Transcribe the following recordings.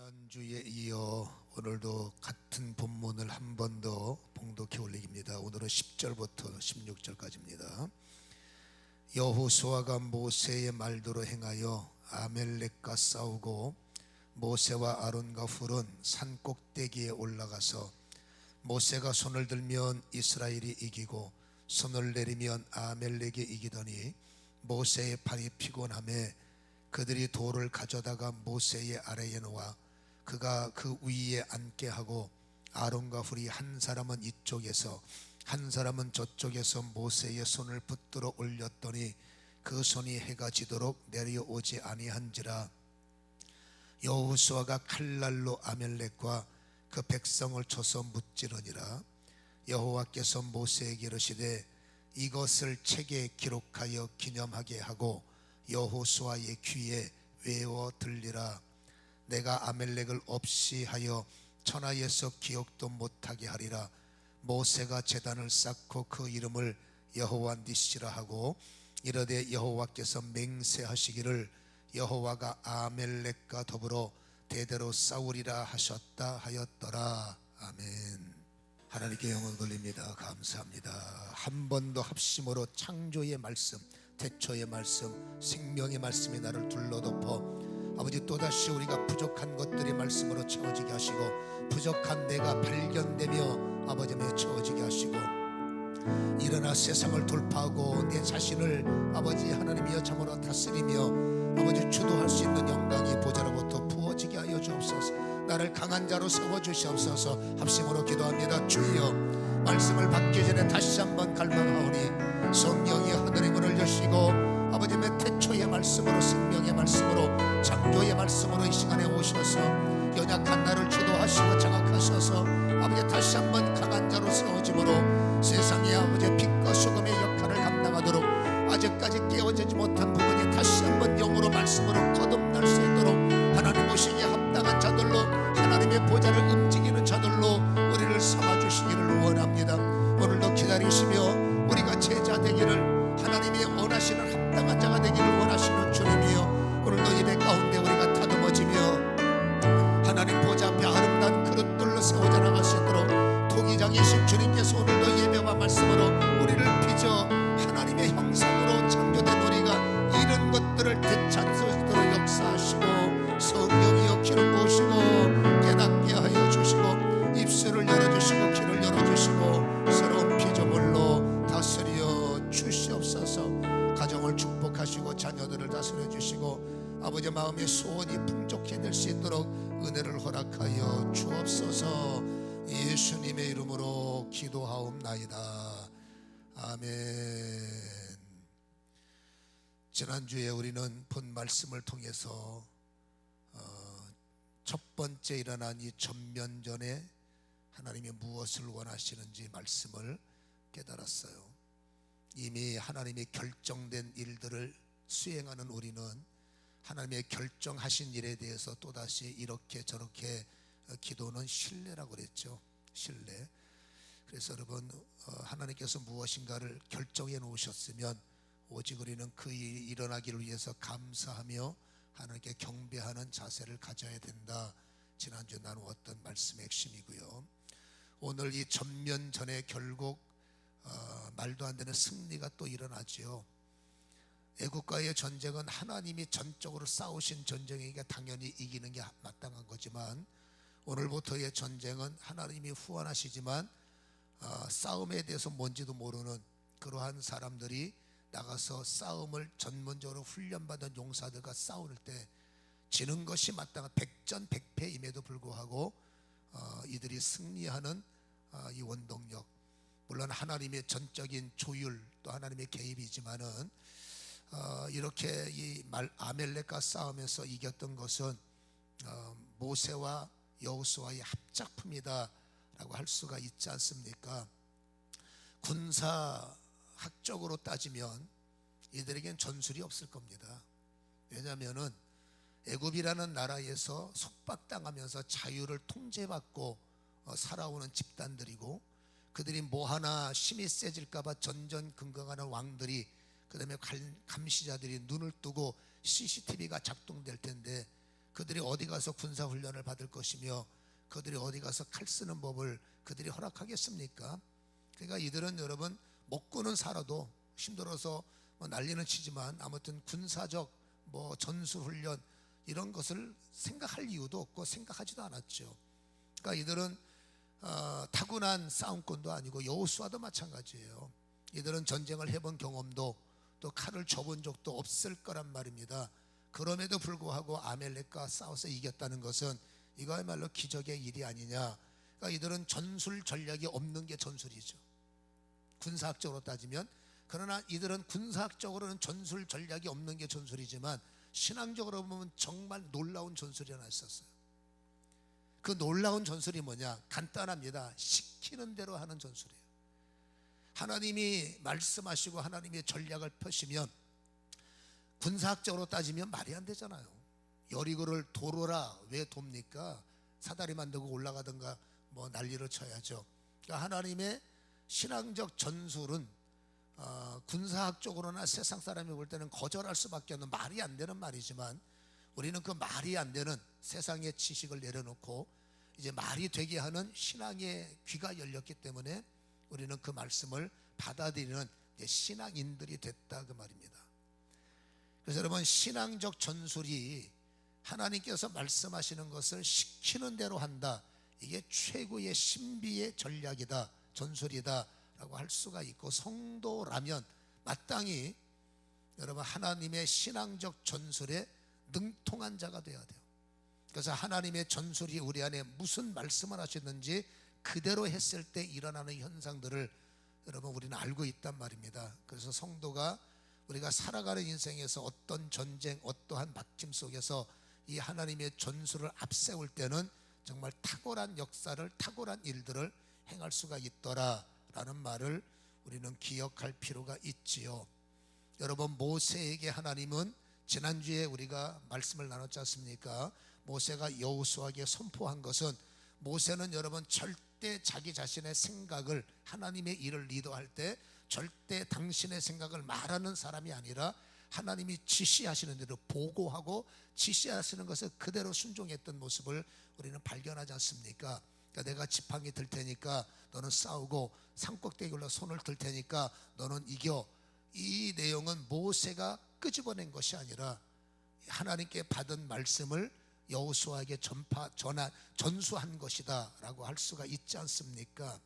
지난주에 이어 오늘도 같은 본문을 한 번 더 봉독해 올리기입니다. 오늘은 10절부터 16절까지입니다. 여호수아가 모세의 말대로 행하여 아멜렉과 싸우고 모세와 아론과 훌은 산 꼭대기에 올라가서 모세가 손을 들면 이스라엘이 이기고 손을 내리면 아멜렉이 이기더니 모세의 팔이 피곤하며 그들이 돌을 가져다가 모세의 아래에 놓아 그가 그 위에 앉게 하고 아론과 훌이 한 사람은 이쪽에서 한 사람은 저쪽에서 모세의 손을 붙들어 올렸더니 그 손이 해가 지도록 내려오지 아니한지라. 여호수아가 칼날로 아멜렉과 그 백성을 쳐서 무찌르니라. 여호와께서 모세에게 이르시되 이것을 책에 기록하여 기념하게 하고 여호수아의 귀에 외워 들리라. 내가 아멜렉을 없이 하여 천하에서 기억도 못하게 하리라. 모세가 제단을 쌓고 그 이름을 여호와 니시라 하고 이르되 여호와께서 맹세하시기를 여호와가 아멜렉과 더불어 대대로 싸우리라 하셨다 하였더라. 아멘. 하나님께 영광 돌립니다. 감사합니다. 한 번 더 합심으로 창조의 말씀, 태초의 말씀, 생명의 말씀이 나를 둘러덮어 아버지 또다시 우리가 부족한 것들의 말씀으로 채워지게 하시고 부족한 내가 발견되며 아버지며 채워지게 하시고 일어나 세상을 돌파하고 내 자신을 아버지 하나님이여 참으로 다스리며 아버지 주도할 수 있는 영광이 보좌로부터 부어지게 하여 주옵소서. 나를 강한 자로 세워주시옵소서. 합심으로 기도합니다. 주여, 말씀을 받기 전에 다시 한번 갈망하오니 성령이 하늘의 문을 여시고 아버지의 태초의 말씀으로 생명의 말씀으로 창조의 말씀으로 이 시간에 오셔서 연약한 나를 주도하시고 장악하셔서 아버지 다시 한번 강한 자로 세워짐으로 세상의 아버지 빛과 소금의 역할을 감당하도록 아직까지 깨어지지 못한 부분이 다시 한번 영으로 말씀으로 거듭날 수 있도록 하나님 보시기에 합당한 자들로 하나님의 보좌를 움직이는 자들로 우리를 삼아주시기를 원합니다. 오늘도 기다리시며 우리가 제자 되기를 하나님이 원하시는 합당한 자가 되기를 원하시는 주님이여, 오늘도 예배 가운데 우리가 다듬어지며 하나님 보좌 앞에 아름다운 그릇들로 세워져 나갈 수 있도록 통의장이신 주님께서 오늘도 예배와 말씀으로 우리를 빚어 하나님의 형상으로 창조된 우리가 이런 것들을 되찾을 수 있도록 역사하시고 성령이여 귀를 보시고 깨닫게 하여 주시고 입술을 열어주시고 귀를 열어주시고 새로운 피조물로 다스려 주시옵소서. 가정을 축복하시고 자녀들을 다스려 주시고 아버지 마음의 소원이 풍족해 될 수 있도록 은혜를 허락하여 주옵소서. 예수님의 이름으로 기도하옵나이다. 아멘. 지난주에 우리는 본 말씀을 통해서 첫 번째 일어난 이 전면전에 하나님이 무엇을 원하시는지 말씀을 깨달았어요. 이미 하나님이 결정된 일들을 수행하는 우리는 하나님의 결정하신 일에 대해서 또다시 이렇게 저렇게 기도는 신뢰라고 그랬죠. 신뢰. 그래서 여러분, 하나님께서 무엇인가를 결정해 놓으셨으면 오직 우리는 그 일이 일어나기를 위해서 감사하며 하나님께 경배하는 자세를 가져야 된다. 지난주에 나누었던 말씀의 핵심이고요. 오늘 이 전면전에 결국 말도 안 되는 승리가 또 일어나지요. 애국과의 전쟁은 하나님이 전적으로 싸우신 전쟁이니까 당연히 이기는 게 마땅한 거지만 오늘부터의 전쟁은 하나님이 후원하시지만 싸움에 대해서 뭔지도 모르는 그러한 사람들이 나가서 싸움을 전문적으로 훈련받은 용사들과 싸울 때 지는 것이 마땅한 백전백패임에도 불구하고 이들이 승리하는 이 원동력, 물론 하나님의 전적인 조율 또 하나님의 개입이지만은 이렇게 이 아멜렉과 싸우면서 이겼던 것은 모세와 여호수아의 합작품이다라고 할 수가 있지 않습니까? 군사학적으로 따지면 이들에겐 전술이 없을 겁니다. 왜냐하면은 애굽이라는 나라에서 속박당하면서 자유를 통제받고 살아오는 집단들이고 그들이 뭐 하나 힘이 세질까봐 전전긍긍하는 왕들이 그 다음에 감시자들이 눈을 뜨고 CCTV가 작동될 텐데 그들이 어디 가서 군사훈련을 받을 것이며 그들이 어디 가서 칼 쓰는 법을 그들이 허락하겠습니까? 그러니까 이들은 여러분 먹고는 살아도 힘들어서 뭐 난리는 치지만 아무튼 군사적 뭐 전술훈련 이런 것을 생각할 이유도 없고 생각하지도 않았죠. 그러니까 이들은 타고난 싸움꾼도 아니고 여호수아도 마찬가지예요. 이들은 전쟁을 해본 경험도 또 칼을 줘본 적도 없을 거란 말입니다. 그럼에도 불구하고 아멜렉과 싸워서 이겼다는 것은 이거야말로 기적의 일이 아니냐. 그러니까 이들은 전술 전략이 없는 게 전술이죠, 군사학적으로 따지면. 그러나 이들은 군사학적으로는 전술 전략이 없는 게 전술이지만 신앙적으로 보면 정말 놀라운 전술이 하나 있었어요. 그 놀라운 전술이 뭐냐? 간단합니다. 시키는 대로 하는 전술이에요. 하나님이 말씀하시고 하나님의 전략을 펴시면 군사학적으로 따지면 말이 안 되잖아요. 여리고를 도로라 왜 돕니까? 사다리 만들고 올라가든가 뭐 난리를 쳐야죠. 그러니까 하나님의 신앙적 전술은 군사학적으로나 세상 사람이 볼 때는 거절할 수밖에 없는 말이 안 되는 말이지만 우리는 그 말이 안 되는 세상의 지식을 내려놓고 이제 말이 되게 하는 신앙의 귀가 열렸기 때문에 우리는 그 말씀을 받아들이는 신앙인들이 됐다 그 말입니다. 그래서 여러분, 신앙적 전술이 하나님께서 말씀하시는 것을 시키는 대로 한다, 이게 최고의 신비의 전략이다, 전술이다 라고 할 수가 있고, 성도라면 마땅히 여러분 하나님의 신앙적 전술에 능통한 자가 되어야 돼요. 그래서 하나님의 전술이 우리 안에 무슨 말씀을 하셨는지 그대로 했을 때 일어나는 현상들을 여러분 우리는 알고 있단 말입니다. 그래서 성도가 우리가 살아가는 인생에서 어떤 전쟁, 어떠한 막힘 속에서 이 하나님의 전술을 앞세울 때는 정말 탁월한 역사를, 탁월한 일들을 행할 수가 있더라라는 말을 우리는 기억할 필요가 있지요. 여러분, 모세에게 하나님은 지난주에 우리가 말씀을 나눴지 않습니까? 모세가 여호수아에게 선포한 것은, 모세는 여러분 절대 자기 자신의 생각을, 하나님의 일을 리더할 때 절대 당신의 생각을 말하는 사람이 아니라 하나님이 지시하시는 대로 보고하고 지시하시는 것을 그대로 순종했던 모습을 우리는 발견하지 않습니까? 그러니까 내가 지팡이 들 테니까 너는 싸우고 산꼭대기 올라 손을 들 테니까 너는 이겨. 이 내용은 모세가 끄집어낸 것이 아니라 하나님께 받은 말씀을 여호수아에게 전수한 것이다 라고 할 수가 있지 않습니까?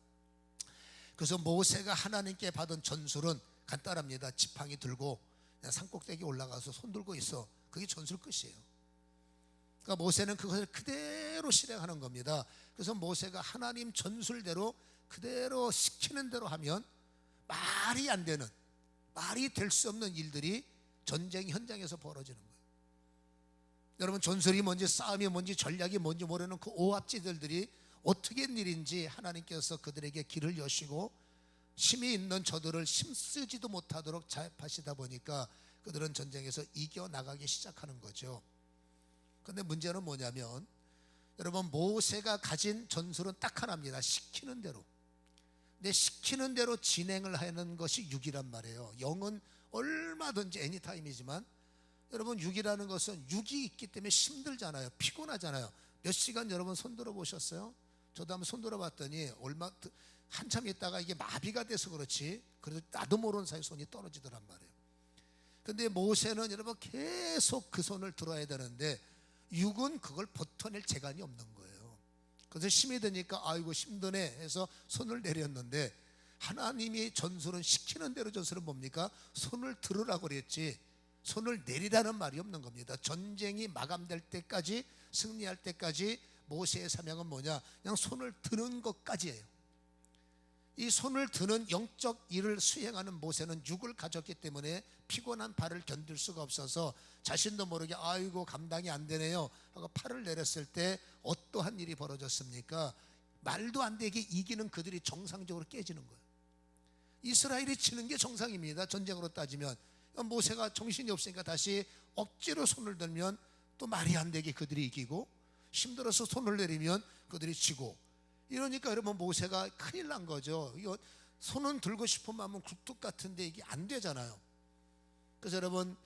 그래서 모세가 하나님께 받은 전술은 간단합니다. 지팡이 들고 산꼭대기 올라가서 손 들고 있어. 그게 전술 끝이에요. 그러니까 모세는 그것을 그대로 실행하는 겁니다. 그래서 모세가 하나님 전술대로 그대로 시키는 대로 하면 말이 안 되는, 말이 될 수 없는 일들이 전쟁 현장에서 벌어지는 거예요. 여러분, 전술이 뭔지 싸움이 뭔지 전략이 뭔지 모르는 그 오합지들이 어떻게 된 일인지 하나님께서 그들에게 길을 여시고 힘이 있는 저들을 힘쓰지도 못하도록 자입하시다 보니까 그들은 전쟁에서 이겨나가기 시작하는 거죠. 그런데 문제는 뭐냐면, 여러분, 모세가 가진 전술은 딱 하나입니다. 시키는 대로. 근데 시키는 대로 진행을 하는 것이 육이란 말이에요. 영은 얼마든지 애니타임이지만 여러분, 육이라는 것은 육이 있기 때문에 힘들잖아요. 피곤하잖아요. 몇 시간 여러분 손 들어 보셨어요? 저도 한번 손 들어 봤더니 한참 있다가 이게 마비가 돼서 그렇지, 그래도 나도 모르는 사이 손이 떨어지더란 말이에요. 근데 모세는 여러분 계속 그 손을 들어야 되는데 육은 그걸 버텨낼 재간이 없는 거예요. 그래서 힘이 드니까 아이고 힘드네 해서 손을 내렸는데, 하나님이 전술은 시키는 대로 전술은 뭡니까? 손을 들으라고 그랬지 손을 내리라는 말이 없는 겁니다. 전쟁이 마감될 때까지, 승리할 때까지 모세의 사명은 뭐냐? 그냥 손을 드는 것까지예요. 이 손을 드는 영적 일을 수행하는 모세는 육을 가졌기 때문에 피곤한 발을 견딜 수가 없어서 자신도 모르게 아이고 감당이 안 되네요 하고 팔을 내렸을 때 어떠한 일이 벌어졌습니까? 말도 안 되게 이기는 그들이 정상적으로 깨지는 거예요. 이스라엘이 치는 게 정상입니다. 전쟁으로 따지면. 모세가 정신이 없으니까 다시 억지로 손을 들면 또 말이 안 되게 그들이 이기고, 힘들어서 손을 내리면 그들이 지고, 이러니까 여러분 모세가 큰일 난 거죠. 이거 손은 들고 싶은 마음은 굴뚝 같은데 이게 안 되잖아요. 그래서 여러분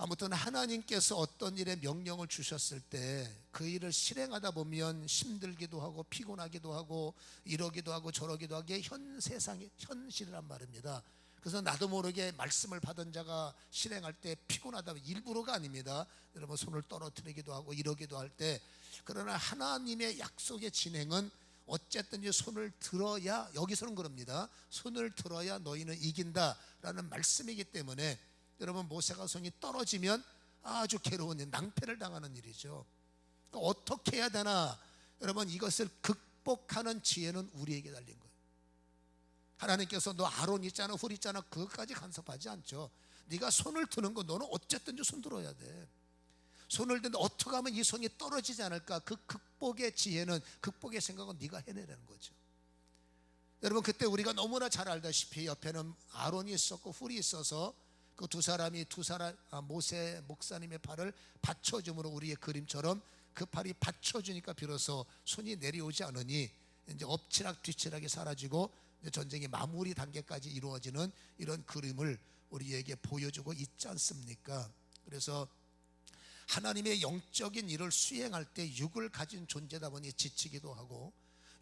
아무튼 하나님께서 어떤 일에 명령을 주셨을 때 그 일을 실행하다 보면 힘들기도 하고 피곤하기도 하고 이러기도 하고 저러기도 하게 현 세상의 현실이란 말입니다. 그래서 나도 모르게 말씀을 받은 자가 실행할 때 피곤하다, 일부러가 아닙니다. 여러분 손을 떨어뜨리기도 하고 이러기도 할 때, 그러나 하나님의 약속의 진행은 어쨌든지 손을 들어야, 여기서는 그럽니다. 손을 들어야 너희는 이긴다라는 말씀이기 때문에 여러분 모세가 손이 떨어지면 아주 괴로운 일, 낭패를 당하는 일이죠. 그러니까 어떻게 해야 되나? 여러분 이것을 극복하는 지혜는 우리에게 달린 거예요. 하나님께서 너 아론 있잖아, 훌 있잖아, 그것까지 간섭하지 않죠. 네가 손을 드는 거 너는 어쨌든지 손 들어야 돼. 손을 드는데 어떻게 하면 이 손이 떨어지지 않을까? 그 극복의 지혜는, 극복의 생각은 네가 해내라는 거죠. 여러분 그때 우리가 너무나 잘 알다시피 옆에는 아론이 있었고 훌이 있어서 그 두 사람이 모세 목사님의 팔을 받쳐줌으로 우리의 그림처럼 그 팔이 받쳐주니까 비로소 손이 내려오지 않으니 이제 엎치락 뒤치락이 사라지고 이제 전쟁의 마무리 단계까지 이루어지는 이런 그림을 우리에게 보여주고 있지 않습니까? 그래서 하나님의 영적인 일을 수행할 때 육을 가진 존재다 보니 지치기도 하고,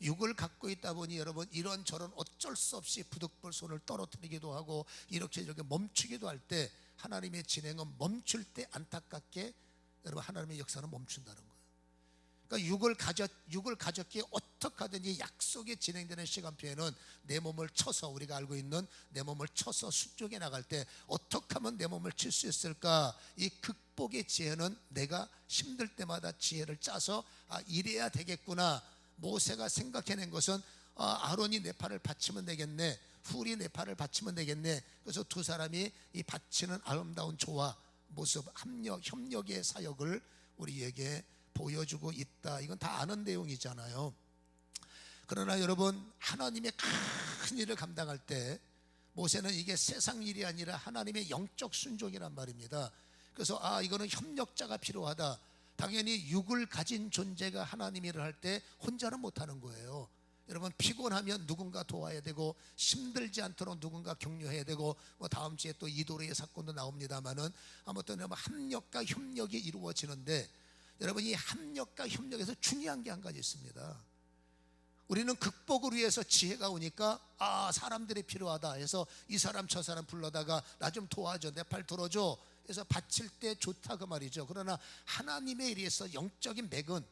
육을 갖고 있다 보니 여러분 이런저런 어쩔 수 없이 부득불 손을 떨어뜨리기도 하고 이렇게 저렇게 멈추기도 할 때 하나님의 진행은 멈출 때 안타깝게 여러분 하나님의 역사는 멈춘다는 거예요. 그러니까 육을 가졌기에 어떻게 하든지 약속이 진행되는 시간표에는 내 몸을 쳐서, 우리가 알고 있는 내 몸을 쳐서 수쪽에 나갈 때 어떻게 하면 내 몸을 칠 수 있을까? 이 극복의 지혜는 내가 힘들 때마다 지혜를 짜서 이래야 되겠구나. 모세가 생각해낸 것은 아론이 내 팔을 받치면 되겠네, 훌이 내 팔을 받치면 되겠네. 그래서 두 사람이 이 받치는 아름다운 조화, 모습, 협력의 사역을 우리에게 보여주고 있다. 이건 다 아는 내용이잖아요. 그러나 여러분 하나님의 큰 일을 감당할 때 모세는 이게 세상 일이 아니라 하나님의 영적 순종이란 말입니다. 그래서 이거는 협력자가 필요하다. 당연히 육을 가진 존재가 하나님 일을 할 때 혼자는 못하는 거예요. 여러분 피곤하면 누군가 도와야 되고, 힘들지 않도록 누군가 격려해야 되고, 다음 주에 또 이도르의 사건도 나옵니다만은 아무튼 합력과 협력이 이루어지는데, 여러분 이 합력과 협력에서 중요한 게 한 가지 있습니다. 우리는 극복을 위해서 지혜가 오니까 사람들이 필요하다 해서 이 사람 저 사람 불러다가 나 좀 도와줘, 내 팔 들어줘 해서 바칠 때 좋다 그 말이죠. 그러나 하나님의 일에서 영적인 맥은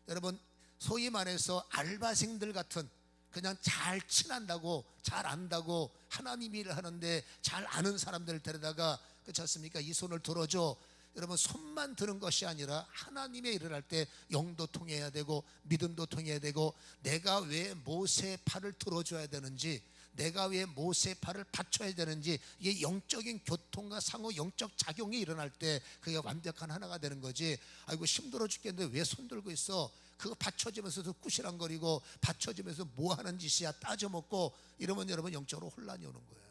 여러분 소위 말해서 알바생들 같은, 그냥 잘 친한다고 잘 안다고 하나님 일을 하는데 잘 아는 사람들을 데려다가, 그렇지 않습니까? 이 손을 들어줘. 여러분 손만 드는 것이 아니라 하나님의 일을 할 때 영도 통해야 되고 믿음도 통해야 되고, 내가 왜 모세의 팔을 들어줘야 되는지, 내가 왜 모세의 팔을 받쳐야 되는지, 이게 영적인 교통과 상호 영적 작용이 일어날 때 그게 완벽한 하나가 되는 거지. 아이고 힘들어 죽겠는데 왜 손 들고 있어? 그거 받쳐주면서도 꾸시랑거리고 받쳐주면서 뭐 하는 짓이야 따져먹고 이러면 여러분 영적으로 혼란이 오는 거예요.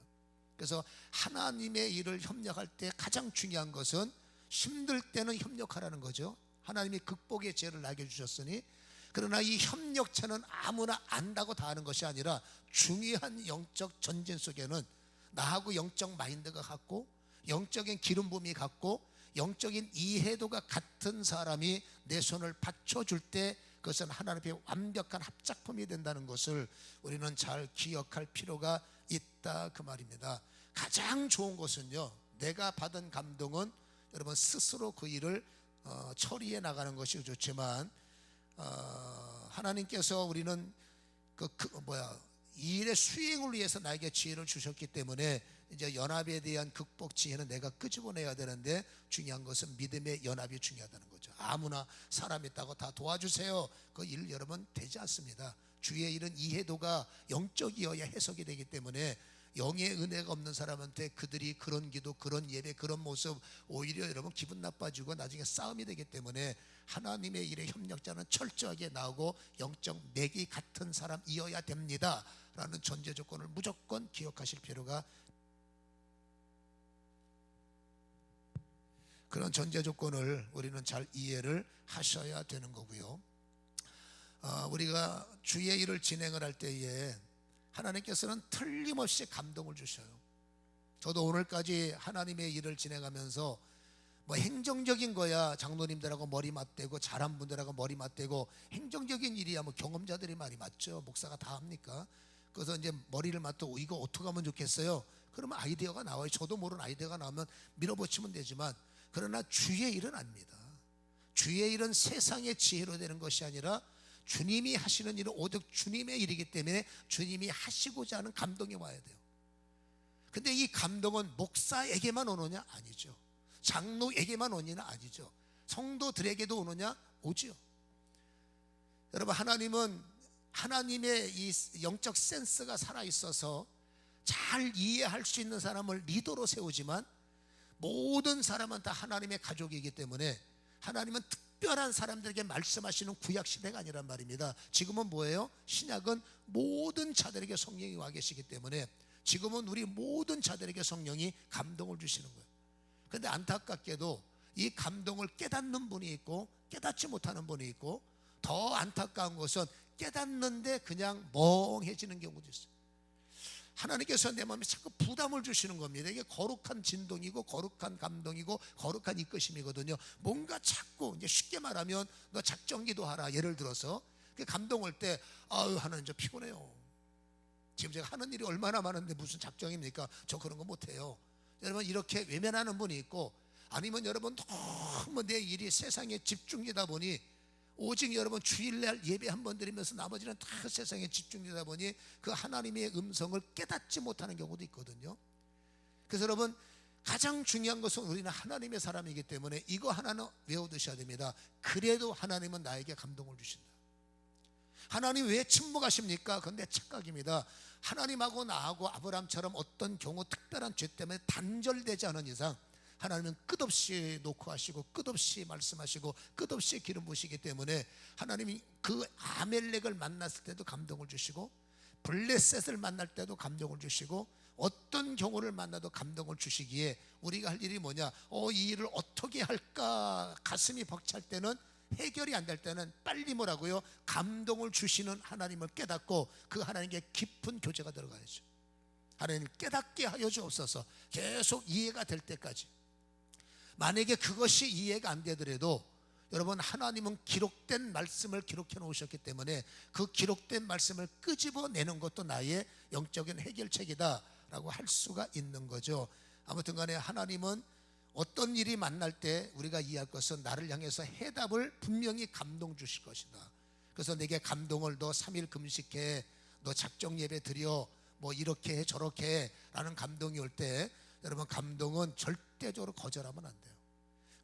그래서 하나님의 일을 협력할 때 가장 중요한 것은 힘들 때는 협력하라는 거죠. 하나님이 극복의 지혜를 나에게 주셨으니. 그러나 이 협력체는 아무나 안다고 다 하는 것이 아니라 중요한 영적 전진 속에는 나하고 영적 마인드가 같고 영적인 기름 부음이 같고 영적인 이해도가 같은 사람이 내 손을 받쳐줄 때 그것은 하나님 앞에 완벽한 합작품이 된다는 것을 우리는 잘 기억할 필요가 있다 그 말입니다. 가장 좋은 것은요, 내가 받은 감동은 여러분 스스로 그 일을 처리해 나가는 것이 좋지만, 하나님께서 우리는 이 일의 수행을 위해서 나에게 지혜를 주셨기 때문에 이제 연합에 대한 극복 지혜는 내가 끄집어내야 되는데, 중요한 것은 믿음의 연합이 중요하다는 거죠. 아무나 사람 있다고 다 도와주세요, 그 일 여러분 되지 않습니다. 주의 일은 이해도가 영적이어야 해석이 되기 때문에 영의 은혜가 없는 사람한테 그들이 그런 기도, 그런 예배, 그런 모습 오히려 여러분 기분 나빠지고 나중에 싸움이 되기 때문에 하나님의 일의 협력자는 철저하게 나오고 영적 맥이 같은 사람이어야 됩니다 라는 전제 조건을 무조건 기억하실 필요가, 그런 전제 조건을 우리는 잘 이해를 하셔야 되는 거고요. 우리가 주의 일을 진행을 할 때에 하나님께서는 틀림없이 감동을 주셔요. 저도 오늘까지 하나님의 일을 진행하면서 뭐 행정적인 거야 장로님들하고 머리 맞대고 잘한 분들하고 머리 맞대고 행정적인 일이야 뭐 경험자들이 말이 맞죠. 목사가 다 합니까? 그래서 이제 머리를 맞대고 이거 어떻게 하면 좋겠어요? 그러면 아이디어가 나와요. 저도 모르는 아이디어가 나오면 밀어붙이면 되지만, 그러나 주의 일은 아닙니다. 주의 일은 세상의 지혜로 되는 것이 아니라 주님이 하시는 일은 오직 주님의 일이기 때문에 주님이 하시고자 하는 감동이 와야 돼요. 근데 이 감동은 목사에게만 오느냐? 아니죠. 장로에게만 오느냐? 아니죠. 성도들에게도 오느냐? 오지요. 여러분, 하나님은 하나님의 이 영적 센스가 살아있어서 잘 이해할 수 있는 사람을 리더로 세우지만, 모든 사람은 다 하나님의 가족이기 때문에 하나님은 특별한 사람들에게 말씀하시는 구약 시대가 아니란 말입니다. 지금은 뭐예요? 신약은 모든 자들에게 성령이 와 계시기 때문에 지금은 우리 모든 자들에게 성령이 감동을 주시는 거예요. 그런데 안타깝게도 이 감동을 깨닫는 분이 있고 깨닫지 못하는 분이 있고, 더 안타까운 것은 깨닫는데 그냥 멍해지는 경우도 있어요. 하나님께서 내 마음에 자꾸 부담을 주시는 겁니다. 이게 거룩한 진동이고 거룩한 감동이고 거룩한 이끄심이거든요. 뭔가 자꾸, 이제 쉽게 말하면 너 작정기도 하라. 예를 들어서 감동 올 때 아유 하나님 저 피곤해요. 지금 제가 하는 일이 얼마나 많은데 무슨 작정입니까? 저 그런 거 못해요. 여러분, 이렇게 외면하는 분이 있고, 아니면 여러분 너무 내 일이 세상에 집중되다 보니 오직 여러분 주일날 예배 한 번 드리면서 나머지는 다 세상에 집중되다 보니 그 하나님의 음성을 깨닫지 못하는 경우도 있거든요. 그래서 여러분, 가장 중요한 것은 우리는 하나님의 사람이기 때문에 이거 하나는 외워두셔야 됩니다. 그래도 하나님은 나에게 감동을 주신다. 하나님 왜 침묵하십니까? 그건 내 착각입니다. 하나님하고 나하고 아브라함처럼 어떤 경우 특별한 죄 때문에 단절되지 않은 이상 하나님은 끝없이 녹화하시고 끝없이 말씀하시고 끝없이 기름 부으시기 때문에 하나님이 그 아멜렉을 만났을 때도 감동을 주시고 블레셋을 만날 때도 감동을 주시고 어떤 경우를 만나도 감동을 주시기에 우리가 할 일이 뭐냐? 이 일을 어떻게 할까 가슴이 벅찰 때는, 해결이 안 될 때는 빨리 뭐라고요? 감동을 주시는 하나님을 깨닫고 그 하나님께 깊은 교제가 들어가야죠. 하나님 깨닫게 하여 주옵소서. 계속 이해가 될 때까지. 만약에 그것이 이해가 안 되더라도 여러분, 하나님은 기록된 말씀을 기록해 놓으셨기 때문에 그 기록된 말씀을 끄집어내는 것도 나의 영적인 해결책이다 라고 할 수가 있는 거죠. 아무튼 간에 하나님은 어떤 일이 만날 때 우리가 이해할 것은 나를 향해서 해답을 분명히 감동 주실 것이다. 그래서 내게 감동을, 너 3일 금식해, 너 작정 예배 드려, 뭐 이렇게 해 저렇게 해 라는 감동이 올 때, 여러분, 감동은 절대적으로 거절하면 안 돼요.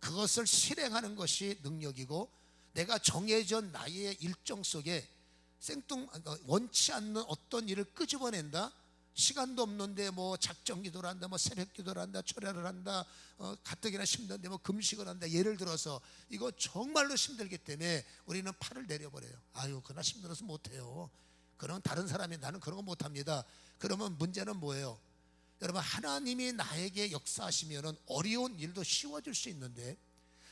그것을 실행하는 것이 능력이고, 내가 정해진 나의 일정 속에 원치 않는 어떤 일을 끄집어낸다. 시간도 없는데 뭐 작정 기도를 한다, 뭐 새벽 기도를 한다, 철야를 한다, 가뜩이나 힘든데 뭐 금식을 한다. 예를 들어서 이거 정말로 힘들기 때문에 우리는 팔을 내려버려요. 아유 그나 힘들어서 못해요. 그럼 다른 사람이 나는 그런 거 못합니다. 그러면 문제는 뭐예요? 여러분, 하나님이 나에게 역사하시면 어려운 일도 쉬워질 수 있는데,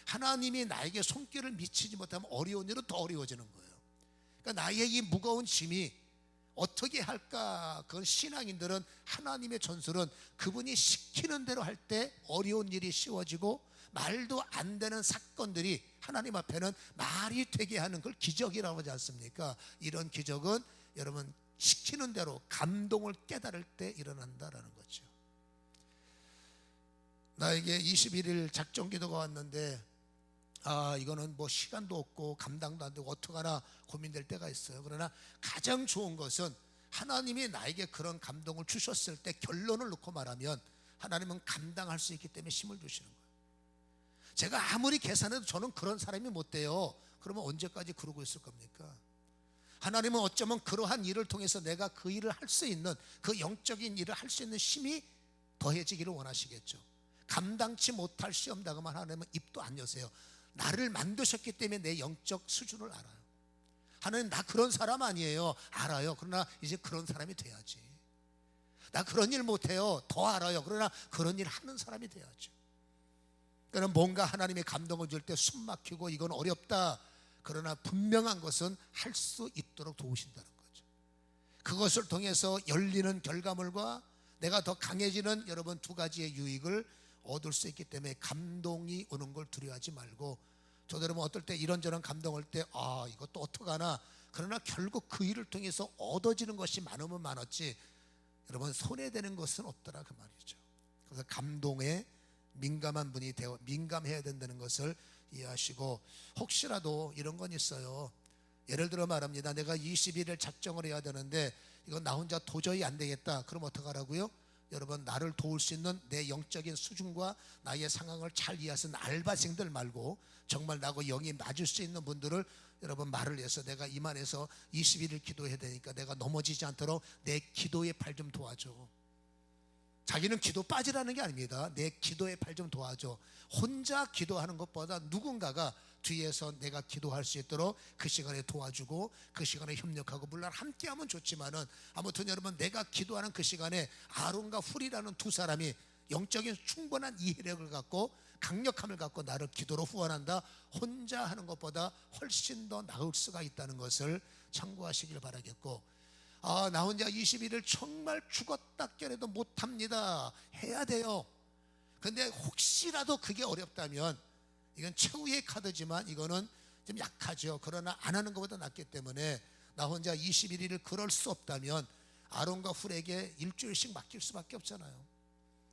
하나님이 나에게 손길을 미치지 못하면 어려운 일은 더 어려워지는 거예요. 그러니까 나의 이 무거운 짐이 어떻게 할까? 그건 신앙인들은, 하나님의 전술은 그분이 시키는 대로 할 때 어려운 일이 쉬워지고, 말도 안 되는 사건들이 하나님 앞에는 말이 되게 하는 걸 기적이라고 하지 않습니까? 이런 기적은 여러분 시키는 대로 감동을 깨달을 때 일어난다라는 거죠. 나에게 21일 작정 기도가 왔는데 이거는 뭐 시간도 없고 감당도 안 되고 어떡하나 고민될 때가 있어요. 그러나 가장 좋은 것은 하나님이 나에게 그런 감동을 주셨을 때 결론을 놓고 말하면 하나님은 감당할 수 있기 때문에 힘을 주시는 거예요. 제가 아무리 계산해도 저는 그런 사람이 못 돼요. 그러면 언제까지 그러고 있을 겁니까? 하나님은 어쩌면 그러한 일을 통해서 내가 그 일을 할 수 있는, 그 영적인 일을 할 수 있는 힘이 더해지기를 원하시겠죠. 감당치 못할 시험당하면 하나님은 입도 안 여세요. 나를 만드셨기 때문에 내 영적 수준을 알아요. 하나님 나 그런 사람 아니에요. 알아요. 그러나 이제 그런 사람이 돼야지. 나 그런 일 못해요. 더 알아요. 그러나 그런 일 하는 사람이 돼야죠. 그러나 뭔가 하나님의 감동을 줄 때 숨 막히고 이건 어렵다. 그러나 분명한 것은 할 수 있도록 도우신다는 거죠. 그것을 통해서 열리는 결과물과 내가 더 강해지는 여러분 두 가지의 유익을 얻을 수 있기 때문에 감동이 오는 걸 두려워하지 말고, 저도 여러분 어떨 때 이런저런 감동할 때 이것도 어떡하나, 그러나 결국 그 일을 통해서 얻어지는 것이 많으면 많았지 여러분 손해되는 것은 없더라 그 말이죠. 그래서 감동에 민감한 분이 되어 민감해야 된다는 것을 이해하시고, 혹시라도 이런 건 있어요. 예를 들어 말합니다. 내가 21일 작정을 해야 되는데 이건 나 혼자 도저히 안 되겠다. 그럼 어떡하라고요? 여러분, 나를 도울 수 있는 내 영적인 수준과 나의 상황을 잘 이해하는 알바생들 말고 정말 나하고 영이 맞을 수 있는 분들을 여러분 말을 해서, 내가 이만해서 21일 기도해야 되니까 내가 넘어지지 않도록 내 기도의 팔 좀 도와줘. 자기는 기도 빠지라는 게 아닙니다. 내 기도의 팔 좀 도와줘. 혼자 기도하는 것보다 누군가가 뒤에서 내가 기도할 수 있도록 그 시간에 도와주고 그 시간에 협력하고, 물론 함께하면 좋지만은 아무튼 여러분, 내가 기도하는 그 시간에 아론과 훌이라는 두 사람이 영적인 충분한 이해력을 갖고 강력함을 갖고 나를 기도로 후원한다. 혼자 하는 것보다 훨씬 더 나을 수가 있다는 것을 참고하시길 바라겠고, 나 혼자 21일 정말 죽었다 깨려도 못합니다. 해야 돼요. 근데 혹시라도 그게 어렵다면, 이건 최후의 카드지만 이거는 좀 약하죠. 그러나 안 하는 것보다 낫기 때문에 나 혼자 21일을 그럴 수 없다면 아론과 훌에게 일주일씩 맡길 수밖에 없잖아요.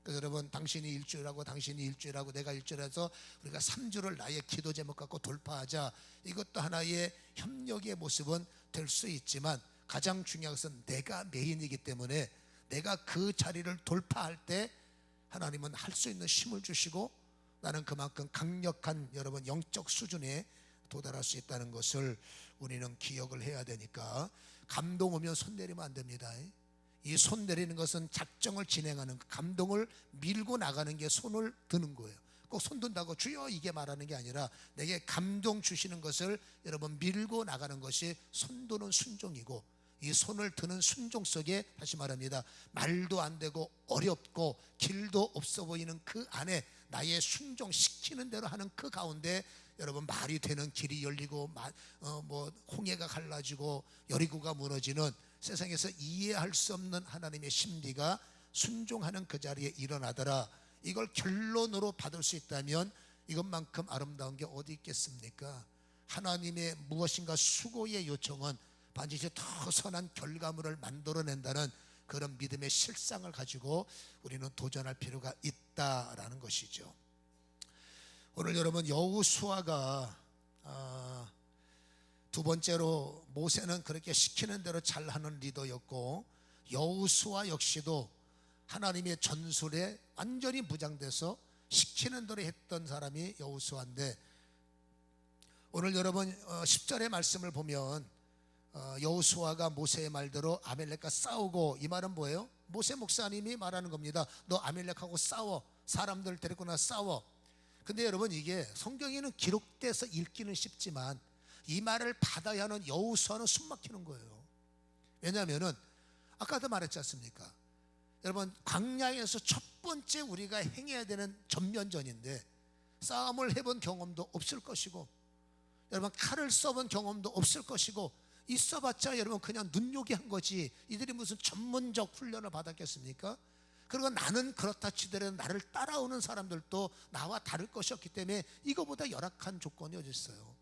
그래서 여러분, 당신이 일주일하고 당신이 일주일하고 내가 일주일해서 우리가 3주를 나의 기도 제목 갖고 돌파하자. 이것도 하나의 협력의 모습은 될 수 있지만, 가장 중요한 것은 내가 메인이기 때문에 내가 그 자리를 돌파할 때 하나님은 할 수 있는 힘을 주시고 나는 그만큼 강력한 여러분 영적 수준에 도달할 수 있다는 것을 우리는 기억을 해야 되니까, 감동 오면 손 내리면 안 됩니다. 이 손 내리는 것은 작정을 진행하는, 감동을 밀고 나가는 게 손을 드는 거예요. 꼭 손 든다고 주여 이게 말하는 게 아니라, 내게 감동 주시는 것을 여러분 밀고 나가는 것이 손 드는 순종이고, 이 손을 드는 순종 속에 다시 말합니다, 말도 안 되고 어렵고 길도 없어 보이는 그 안에 나의 순종시키는 대로 하는 그 가운데 여러분 말이 되는 길이 열리고 홍해가 갈라지고 여리고가 무너지는, 세상에서 이해할 수 없는 하나님의 심리가 순종하는 그 자리에 일어나더라. 이걸 결론으로 받을 수 있다면 이것만큼 아름다운 게 어디 있겠습니까? 하나님의 무엇인가 수고의 요청은 반드시 더 선한 결과물을 만들어낸다는 그런 믿음의 실상을 가지고 우리는 도전할 필요가 있다라는 것이죠. 오늘 여러분, 여호수아가 두 번째로, 모세는 그렇게 시키는 대로 잘하는 리더였고, 여호수아 역시도 하나님의 전술에 완전히 무장돼서 시키는 대로 했던 사람이 여호수아인데, 오늘 여러분 10절의 말씀을 보면 여호수아가 모세의 말대로 아멜렉과 싸우고, 이 말은 뭐예요? 모세 목사님이 말하는 겁니다. 너 아멜렉하고 싸워, 사람들 데리고 나 싸워. 근데 여러분, 이게 성경에는 기록돼서 읽기는 쉽지만 이 말을 받아야 하는 여호수아는 숨 막히는 거예요. 왜냐하면은 아까도 말했지 않습니까? 여러분, 광야에서 첫 번째 우리가 행해야 되는 전면전인데 싸움을 해본 경험도 없을 것이고, 여러분 칼을 써본 경험도 없을 것이고, 있어봤자 여러분 그냥 눈요기 한 거지, 이들이 무슨 전문적 훈련을 받았겠습니까? 그리고 나는 그렇다 치더라도 나를 따라오는 사람들도 나와 다를 것이 없기 때문에 이거보다 열악한 조건이 어디 있어요.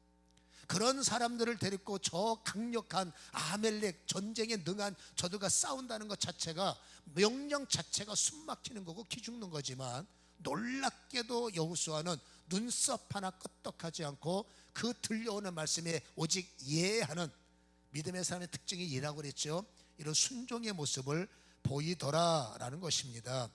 그런 사람들을 데리고 저 강력한 아멜렉, 전쟁에 능한 저들과 싸운다는 것 자체가, 명령 자체가 숨 막히는 거고 기죽는 거지만, 놀랍게도 여호수아는 눈썹 하나 끄떡하지 않고 그 들려오는 말씀에 오직 예하는 믿음의 사람의 특징이 이라고 그랬죠. 이런 순종의 모습을 보이더라라는 것입니다.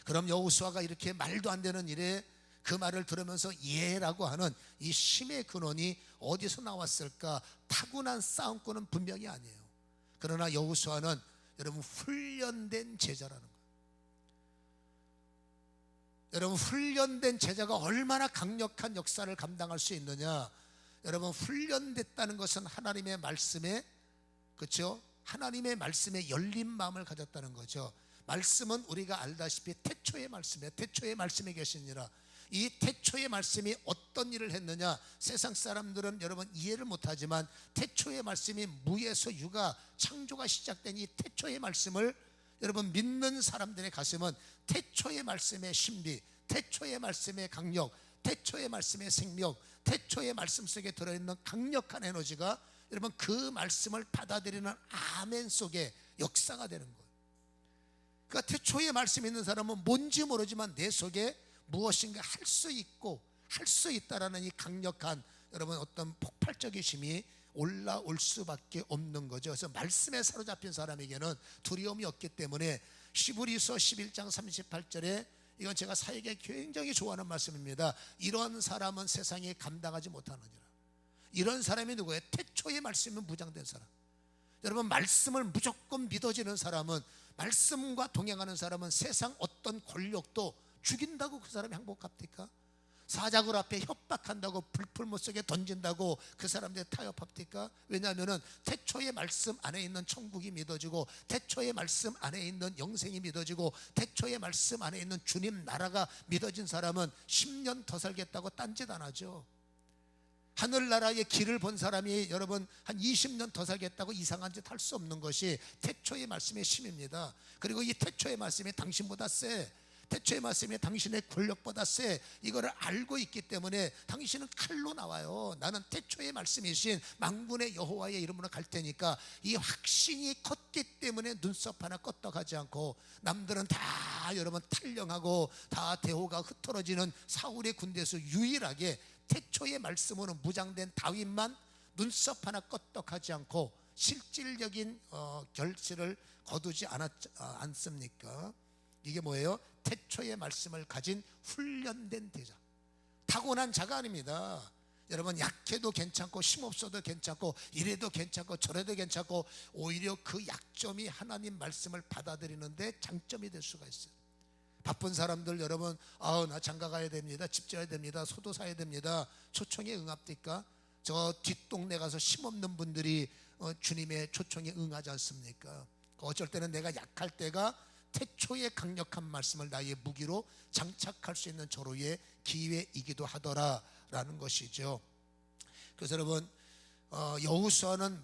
그럼 여호수아가 이렇게 말도 안 되는 일에 그 말을 들으면서 예라고 하는 이 힘의 근원이 어디서 나왔을까? 타고난 싸움꾼은 분명히 아니에요. 그러나 여호수아는 여러분 훈련된 제자라는 거예요. 여러분, 훈련된 제자가 얼마나 강력한 역사를 감당할 수 있느냐? 여러분, 훈련됐다는 것은 하나님의 말씀에, 그렇죠? 하나님의 말씀에 열린 마음을 가졌다는 거죠. 말씀은 우리가 알다시피 태초의 말씀이에요. 태초의 말씀에 계시니라. 이 태초의 말씀이 어떤 일을 했느냐? 세상 사람들은 여러분 이해를 못하지만 태초의 말씀이 무에서 유가, 창조가 시작된 이 태초의 말씀을 여러분 믿는 사람들의 가슴은 태초의 말씀의 신비, 태초의 말씀의 강력, 태초의 말씀의 생명, 태초의 말씀 속에 들어있는 강력한 에너지가 여러분 그 말씀을 받아들이는 아멘 속에 역사가 되는 거예요. 그러니까 태초의 말씀이 있는 사람은 뭔지 모르지만 내 속에 무엇인가 할 수 있고 할 수 있다라는 이 강력한 여러분 어떤 폭발적인 힘이 올라올 수밖에 없는 거죠. 그래서 말씀에 사로잡힌 사람에게는 두려움이 없기 때문에 히브리서 11장 38절에 이건 제가 사역에 굉장히 좋아하는 말씀입니다. 이런 사람은 세상에 감당하지 못하느니라. 이런 사람이 누구예요? 태초의 말씀은 무장된 사람. 여러분 말씀을 무조건 믿어지는 사람은, 말씀과 동행하는 사람은 세상 어떤 권력도 죽인다고 그 사람이 행복합니까? 사자굴 앞에 협박한다고 불풀무 속에 던진다고 그 사람들 타협합니까? 왜냐하면 태초의 말씀 안에 있는 천국이 믿어지고, 태초의 말씀 안에 있는 영생이 믿어지고, 태초의 말씀 안에 있는 주님 나라가 믿어진 사람은 10년 더 살겠다고 딴짓 안 하죠. 하늘나라의 길을 본 사람이 여러분 한 20년 더 살겠다고 이상한 짓 할 수 없는 것이 태초의 말씀의 힘입니다. 그리고 이 태초의 말씀이 당신보다 세, 태초의 말씀이 당신의 권력보다 세, 이거를 알고 있기 때문에 당신은 칼로 나와요. 나는 태초의 말씀이신 만군의 여호와의 이름으로 갈 테니까. 이 확신이 컸기 때문에 눈썹 하나 껐떡하지 않고, 남들은 다 여러분 탈령하고 다 대호가 흩어지는 사울의 군대에서 유일하게 태초의 말씀으로 무장된 다윗만 눈썹 하나 껐떡하지 않고 실질적인 결실을 거두지 않습니까? 이게 뭐예요? 태초의 말씀을 가진 훈련된 대자, 타고난 자가 아닙니다. 여러분 약해도 괜찮고 힘없어도 괜찮고 이래도 괜찮고 저래도 괜찮고, 오히려 그 약점이 하나님 말씀을 받아들이는데 장점이 될 수가 있어요. 바쁜 사람들 여러분, 나 장가 가야 됩니다, 집 지어야 됩니다, 소도 사야 됩니다, 초청에 응합니까? 저 뒷동네 가서 힘없는 분들이 주님의 초청에 응하지 않습니까? 어쩔 때는 내가 약할 때가 태초의 강력한 말씀을 나의 무기로 장착할 수 있는 절호의 기회이기도 하더라라는 것이죠. 그래서 여러분 여호수아는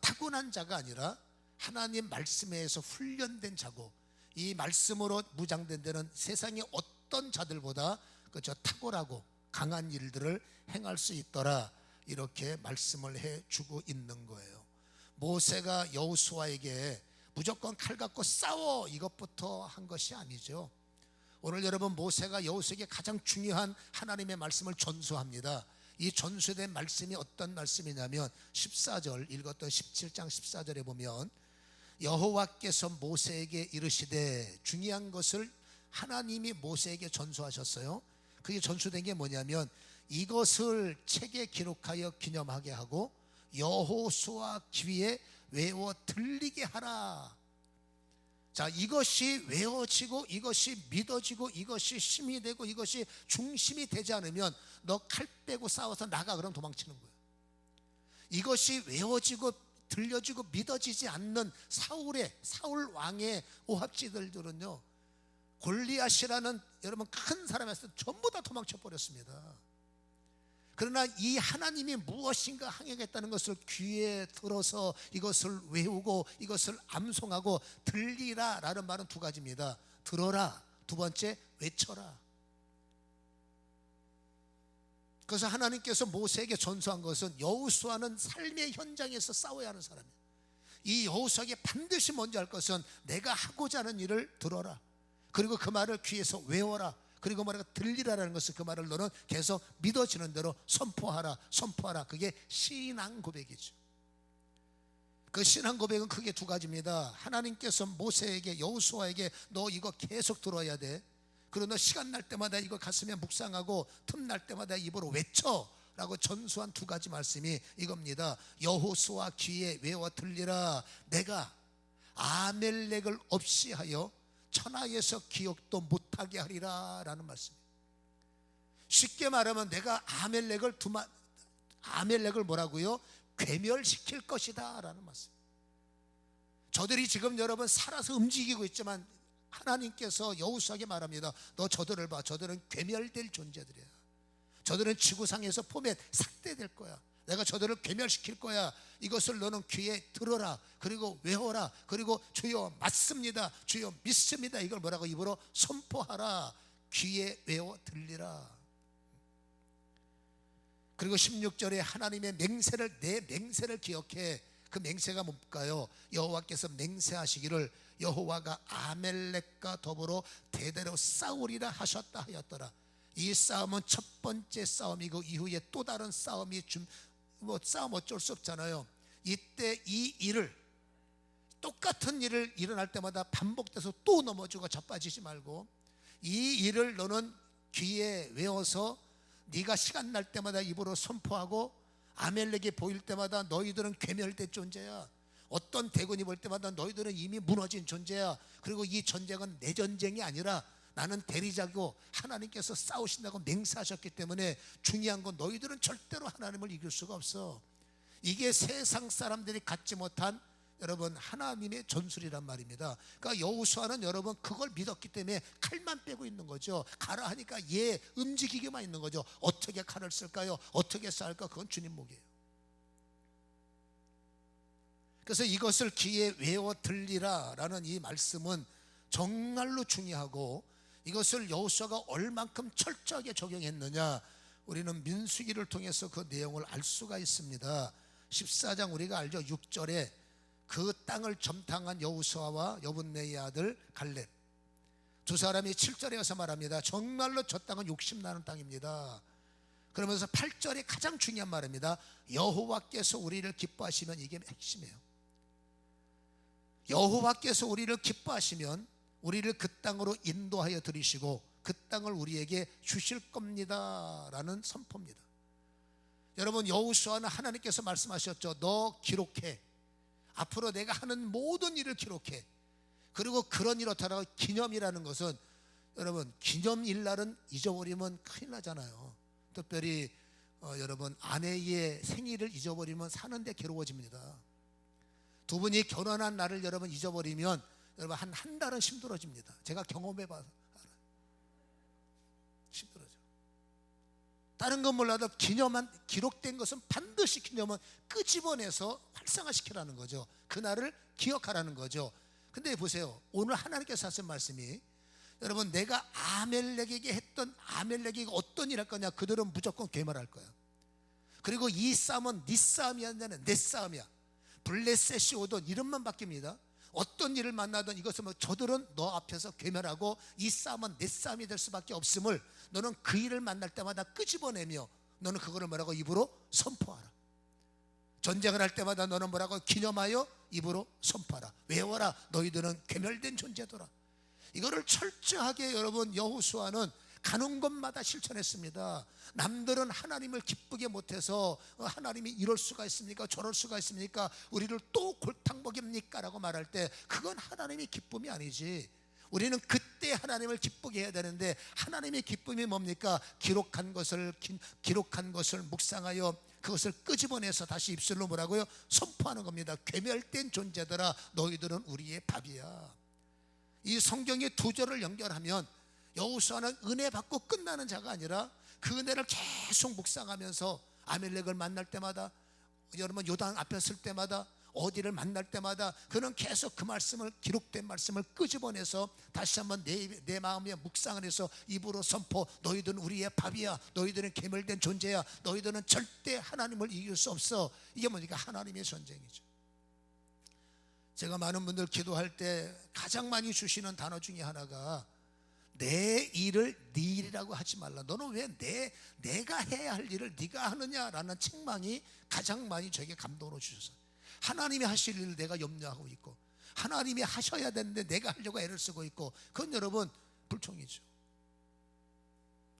타고난 자가 아니라 하나님 말씀에 의해서 훈련된 자고, 이 말씀으로 무장된 데는 세상의 어떤 자들보다 그저 탁월하고 강한 일들을 행할 수 있더라, 이렇게 말씀을 해주고 있는 거예요. 모세가 여호수아에게 무조건 칼 갖고 싸워 이것부터 한 것이 아니죠. 오늘 여러분 모세가 여호수아에게 가장 중요한 하나님의 말씀을 전수합니다. 이 전수된 말씀이 어떤 말씀이냐면 14절 읽었던 17장 14절에 보면 여호와께서 모세에게 이르시되, 중요한 것을 하나님이 모세에게 전수하셨어요. 그게 전수된 게 뭐냐면 이것을 책에 기록하여 기념하게 하고 여호수아 귀에 외워 들리게 하라. 자, 이것이 외워지고 이것이 믿어지고 이것이 힘이 되고 이것이 중심이 되지 않으면 너 칼 빼고 싸워서 나가 그럼 도망치는 거예요. 이것이 외워지고 들려지고 믿어지지 않는 사울 왕의 오합지들은요, 골리앗이라는 여러분 큰 사람에서 전부 다 도망쳐 버렸습니다. 그러나 이 하나님이 무엇인가 항해하겠다는 것을 귀에 들어서 이것을 외우고 이것을 암송하고 들리라 라는 말은 두 가지입니다. 들어라, 두 번째 외쳐라. 그래서 하나님께서 모세에게 전수한 것은 여호수아는 삶의 현장에서 싸워야 하는 사람이에요. 이 여호수아에게 반드시 먼저 할 것은 내가 하고자 하는 일을 들어라, 그리고 그 말을 귀에서 외워라, 그리고 말하가 들리라라는 것을 그 말을 너는 계속 믿어지는 대로 선포하라. 그게 신앙 고백이죠. 그 신앙 고백은 크게 두 가지입니다. 하나님께서 모세에게, 여호수아에게 너 이거 계속 들어야 돼, 그리고 너 시간 날 때마다 이거 가슴에 묵상하고 틈날 때마다 입으로 외쳐 라고 전수한 두 가지 말씀이 이겁니다. 여호수아 귀에 외워 들리라. 내가 아멜렉을 없이 하여 천하에서 기억도 못하게 하리라 라는 말씀이에요. 쉽게 말하면 내가 아멜렉을 뭐라고요? 괴멸시킬 것이다 라는 말씀. 저들이 지금 여러분 살아서 움직이고 있지만 하나님께서 여호수아에게 말합니다. 너 저들을 봐, 저들은 괴멸될 존재들이야. 저들은 지구상에서 포맷 삭제될 거야. 내가 저들을 괴멸시킬 거야. 이것을 너는 귀에 들어라, 그리고 외워라, 그리고 주여 맞습니다, 주여 믿습니다, 이걸 뭐라고 입으로 선포하라. 귀에 외워 들리라. 그리고 16절에 하나님의 맹세를, 내 맹세를 기억해. 그 맹세가 뭘까요? 여호와께서 맹세하시기를 여호와가 아멜렉과 더불어 대대로 싸우리라 하셨다 하였더라. 이 싸움은 첫 번째 싸움이고 이후에 또 다른 싸움이 싸움 어쩔 수 없잖아요. 이때 이 일을, 똑같은 일을 일어날 때마다 반복돼서 또 넘어지고 자빠지지 말고 이 일을 너는 귀에 외워서 네가 시간 날 때마다 입으로 선포하고 아멜렉이 보일 때마다 너희들은 괴멸된 존재야. 어떤 대군이 볼 때마다 너희들은 이미 무너진 존재야. 그리고 이 전쟁은 내 전쟁이 아니라 나는 대리자고 하나님께서 싸우신다고 맹세하셨기 때문에 중요한 건 너희들은 절대로 하나님을 이길 수가 없어. 이게 세상 사람들이 갖지 못한 여러분 하나님의 전술이란 말입니다. 그러니까 여호수아는 여러분 그걸 믿었기 때문에 칼만 빼고 있는 거죠. 가라 하니까 움직이기만 있는 거죠. 어떻게 칼을 쓸까요? 어떻게 쌀까? 그건 주님 목이에요. 그래서 이것을 귀에 외워 들리라 라는 이 말씀은 정말로 중요하고, 이것을 여호수아가 얼만큼 철저하게 적용했느냐, 우리는 민수기를 통해서 그 내용을 알 수가 있습니다. 14장 우리가 알죠. 6절에 그 땅을 점탕한 여호수아와 여분네의 아들 갈렙 두 사람이 7절에 와서 말합니다. 정말로 저 땅은 욕심나는 땅입니다. 그러면서 8절에 가장 중요한 말입니다. 여호와께서 우리를 기뻐하시면, 이게 핵심이에요. 여호와께서 우리를 기뻐하시면 우리를 그 땅으로 인도하여 들이시고 그 땅을 우리에게 주실 겁니다 라는 선포입니다. 여러분, 여호수아는 하나님께서 말씀하셨죠. 너 기록해. 앞으로 내가 하는 모든 일을 기록해. 그리고 그런 일 어떠라고, 기념이라는 것은 여러분 기념일 날은 잊어버리면 큰일 나잖아요. 특별히 여러분 아내의 생일을 잊어버리면 사는데 괴로워집니다. 두 분이 결혼한 날을 여러분 잊어버리면 여러분 한 달은 힘들어집니다. 제가 경험해봐서 알아요. 힘들어져. 다른 건 몰라도 기록된 것은 반드시 기념은 끄집어내서 활성화시키라는 거죠. 그날을 기억하라는 거죠. 근데 보세요, 오늘 하나님께서 하신 말씀이, 여러분 내가 아멜렉에게 했던, 아멜렉이 어떤 일 할 거냐, 그들은 무조건 괴멸할 거야. 그리고 이 싸움은 네 싸움이 아니라 내 싸움이야. 블레셋이 오던 이름만 바뀝니다. 어떤 일을 만나든 이것은 저들은 너 앞에서 괴멸하고 이 싸움은 내 싸움이 될 수밖에 없음을 너는 그 일을 만날 때마다 끄집어내며 너는 그거를 뭐라고 입으로 선포하라. 전쟁을 할 때마다 너는 뭐라고 기념하여 입으로 선포하라. 외워라. 너희들은 괴멸된 존재더라. 이거를 철저하게 여러분 여호수아는 가는 곳마다 실천했습니다. 남들은 하나님을 기쁘게 못해서 하나님이 이럴 수가 있습니까? 저럴 수가 있습니까? 우리를 또 골탕 먹입니까? 라고 말할 때 그건 하나님의 기쁨이 아니지. 우리는 그때 하나님을 기쁘게 해야 되는데, 하나님의 기쁨이 뭡니까? 기록한 것을 묵상하여 그것을 끄집어내서 다시 입술로 뭐라고요? 선포하는 겁니다. 괴멸된 존재들아, 너희들은 우리의 밥이야. 이 성경의 두 절을 연결하면 여호수아는 은혜 받고 끝나는 자가 아니라 그 은혜를 계속 묵상하면서 아멜렉을 만날 때마다, 여러분 요단 앞에 설 때마다, 어디를 만날 때마다 그는 계속 그 말씀을, 기록된 말씀을 끄집어내서 다시 한번 내 마음에 묵상을 해서 입으로 선포. 너희들은 우리의 밥이야. 너희들은 괴멸된 존재야. 너희들은 절대 하나님을 이길 수 없어. 이게 뭐니까 하나님의 전쟁이죠. 제가 많은 분들 기도할 때 가장 많이 주시는 단어 중에 하나가 내 일을 네 일이라고 하지 말라. 너는 왜 내가 해야 할 일을 네가 하느냐라는 책망이 가장 많이 저에게 감동으로 주셔서, 하나님이 하실 일을 내가 염려하고 있고 하나님이 하셔야 되는데 내가 하려고 애를 쓰고 있고, 그건 여러분 불통이죠.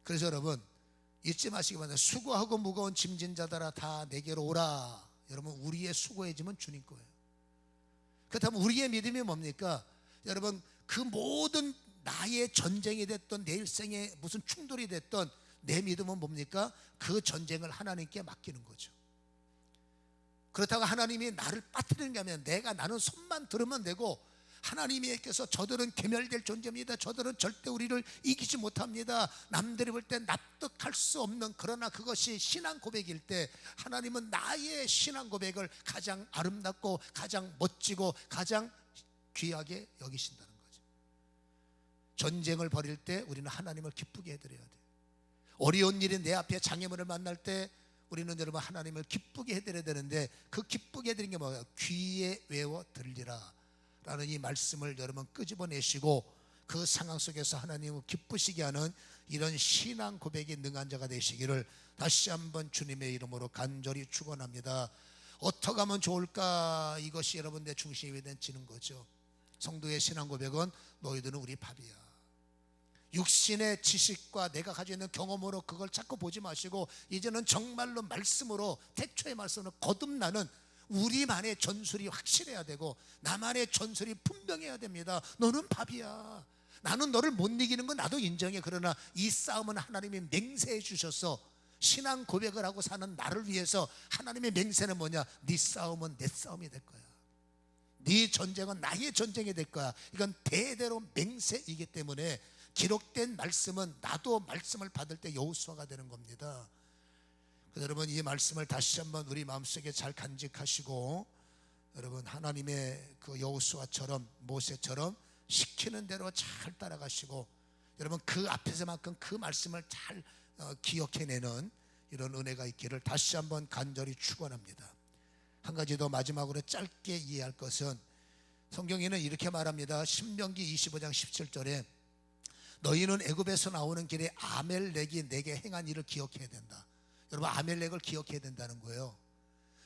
그래서 여러분 잊지 마시기 바랍니다. 수고하고 무거운 짐진 자들아 다 내게로 오라. 여러분 우리의 수고의 짐은 주님 거예요. 그렇다면 우리의 믿음이 뭡니까? 여러분 그 모든 나의 전쟁이 됐던, 내 일생에 무슨 충돌이 됐던 내 믿음은 뭡니까? 그 전쟁을 하나님께 맡기는 거죠. 그렇다고 하나님이 나를 빠뜨리는 게 아니라 나는 손만 들으면 되고, 하나님께서 저들은 괴멸될 존재입니다. 저들은 절대 우리를 이기지 못합니다. 남들이 볼 때 납득할 수 없는, 그러나 그것이 신앙 고백일 때 하나님은 나의 신앙 고백을 가장 아름답고 가장 멋지고 가장 귀하게 여기신다는 거죠. 전쟁을 벌일 때 우리는 하나님을 기쁘게 해드려야 돼요. 어려운 일이 내 앞에 장애물을 만날 때 우리는 여러분 하나님을 기쁘게 해드려야 되는데, 그 기쁘게 해드리는 게 뭐예요? 귀에 외워 들리라 라는 이 말씀을 여러분 끄집어내시고 그 상황 속에서 하나님을 기쁘시게 하는 이런 신앙 고백에 능한 자가 되시기를 다시 한번 주님의 이름으로 간절히 축원합니다. 어떻게 하면 좋을까? 이것이 여러분의 중심이 되는 거죠. 성도의 신앙 고백은 너희들은 우리 밥이야. 육신의 지식과 내가 가지고 있는 경험으로 그걸 자꾸 보지 마시고 이제는 정말로 말씀으로, 태초의 말씀으로 거듭나는 우리만의 전술이 확실해야 되고 나만의 전술이 분명해야 됩니다. 너는 밥이야. 나는 너를 못 이기는 건 나도 인정해. 그러나 이 싸움은 하나님이 맹세해 주셔서 신앙 고백을 하고 사는 나를 위해서 하나님의 맹세는 뭐냐? 네 싸움은 내 싸움이 될 거야. 네 전쟁은 나의 전쟁이 될 거야. 이건 대대로 맹세이기 때문에 기록된 말씀은 나도 말씀을 받을 때 여호수아가 되는 겁니다. 여러분 이 말씀을 다시 한번 우리 마음속에 잘 간직하시고 여러분 하나님의 그 여호수아처럼 모세처럼 시키는 대로 잘 따라가시고 여러분 그 앞에서만큼 그 말씀을 잘 기억해내는 이런 은혜가 있기를 다시 한번 간절히 축원합니다. 한 가지 더 마지막으로 짧게 이해할 것은 성경에는 이렇게 말합니다. 신명기 25장 17절에 너희는 애굽에서 나오는 길에 아멜렉이 내게 행한 일을 기억해야 된다. 여러분 아멜렉을 기억해야 된다는 거예요.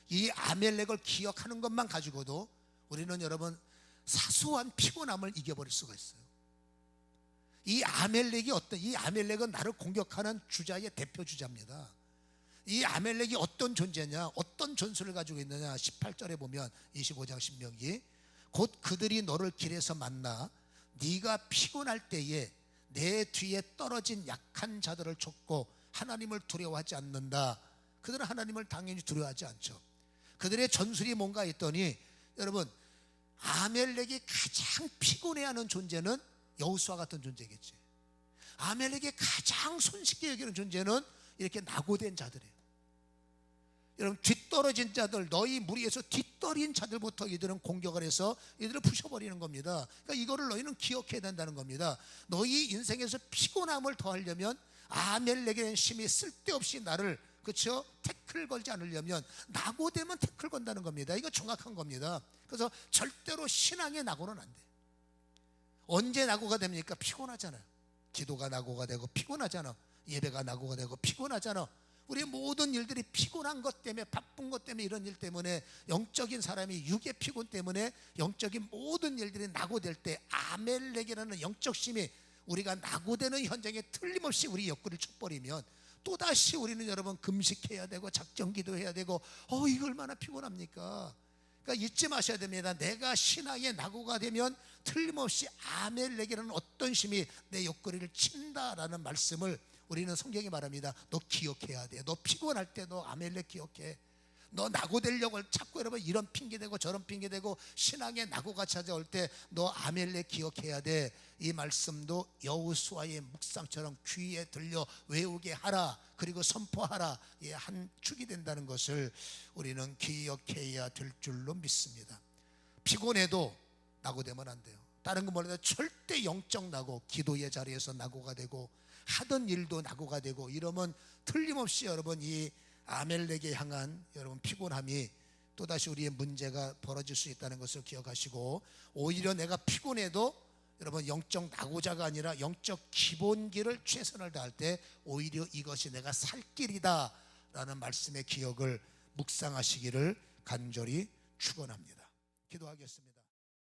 이 아멜렉을 기억하는 것만 가지고도 우리는 여러분 사소한 피곤함을 이겨버릴 수가 있어요. 이 아멜렉은 나를 공격하는 주자의 대표 주자입니다. 이 아멜렉이 어떤 존재냐, 어떤 전술을 가지고 있느냐. 18절에 보면 25장 신명기 곧 그들이 너를 길에서 만나 네가 피곤할 때에 내 뒤에 떨어진 약한 자들을 쫓고 하나님을 두려워하지 않는다. 그들은 하나님을 당연히 두려워하지 않죠. 그들의 전술이 뭔가 했더니 여러분 아멜렉이 가장 피곤해하는 존재는 여호수아 같은 존재겠지. 아멜렉이 가장 손쉽게 여기는 존재는 이렇게 낙오된 자들이에요. 여러분 뒤떨어진 자들, 너희 무리에서 뒤떨인 자들부터 이들은 공격을 해서 이들을 부셔버리는 겁니다. 그러니까 이거를 너희는 기억해야 된다는 겁니다. 너희 인생에서 피곤함을 더하려면 아멜렉의 힘이 쓸데없이 나를 그렇죠? 태클 걸지 않으려면 낙오되면 태클 건다는 겁니다. 이거 정확한 겁니다. 그래서 절대로 신앙의 낙오는 안 돼. 언제 낙오가 됩니까? 피곤하잖아요. 기도가 낙오가 되고 피곤하잖아. 예배가 낙오가 되고 피곤하잖아. 우리 모든 일들이 피곤한 것 때문에, 바쁜 것 때문에, 이런 일 때문에, 영적인 사람이 육의 피곤 때문에 영적인 모든 일들이 낙오될 때 아멜렉이라는 영적 힘이 우리가 낙오되는 현장에 틀림없이 우리 옆구리를 쳐버리면 또다시 우리는 여러분 금식해야 되고 작정 기도해야 되고 이거 얼마나 피곤합니까? 그러니까 잊지 마셔야 됩니다. 내가 신앙의 낙오가 되면 틀림없이 아멜렉이라는 어떤 힘이 내 옆구리를 친다라는 말씀을 우리는 성경이 말합니다. 너 기억해야 돼. 너 피곤할 때 너 아멜렉 기억해. 너 낙오되려고 자꾸 여러분 이런 핑계대고 저런 핑계대고 신앙의 낙오가 찾아올 때 너 아멜렉 기억해야 돼. 이 말씀도 여호수아의 묵상처럼 귀에 들려 외우게 하라. 그리고 선포하라. 한 축이 된다는 것을 우리는 기억해야 될 줄로 믿습니다. 피곤해도 낙오되면 안 돼요. 다른 거 몰라도 절대 영적 낙오, 기도의 자리에서 낙오가 되고 하던 일도 낙오가 되고 이러면 틀림없이 여러분 이 아멜렉에 향한 여러분 피곤함이 또다시 우리의 문제가 벌어질 수 있다는 것을 기억하시고 오히려 내가 피곤해도 여러분 영적 낙오자가 아니라 영적 기본기를 최선을 다할 때 오히려 이것이 내가 살 길이다 라는 말씀의 기억을 묵상하시기를 간절히 축원합니다. 기도하겠습니다.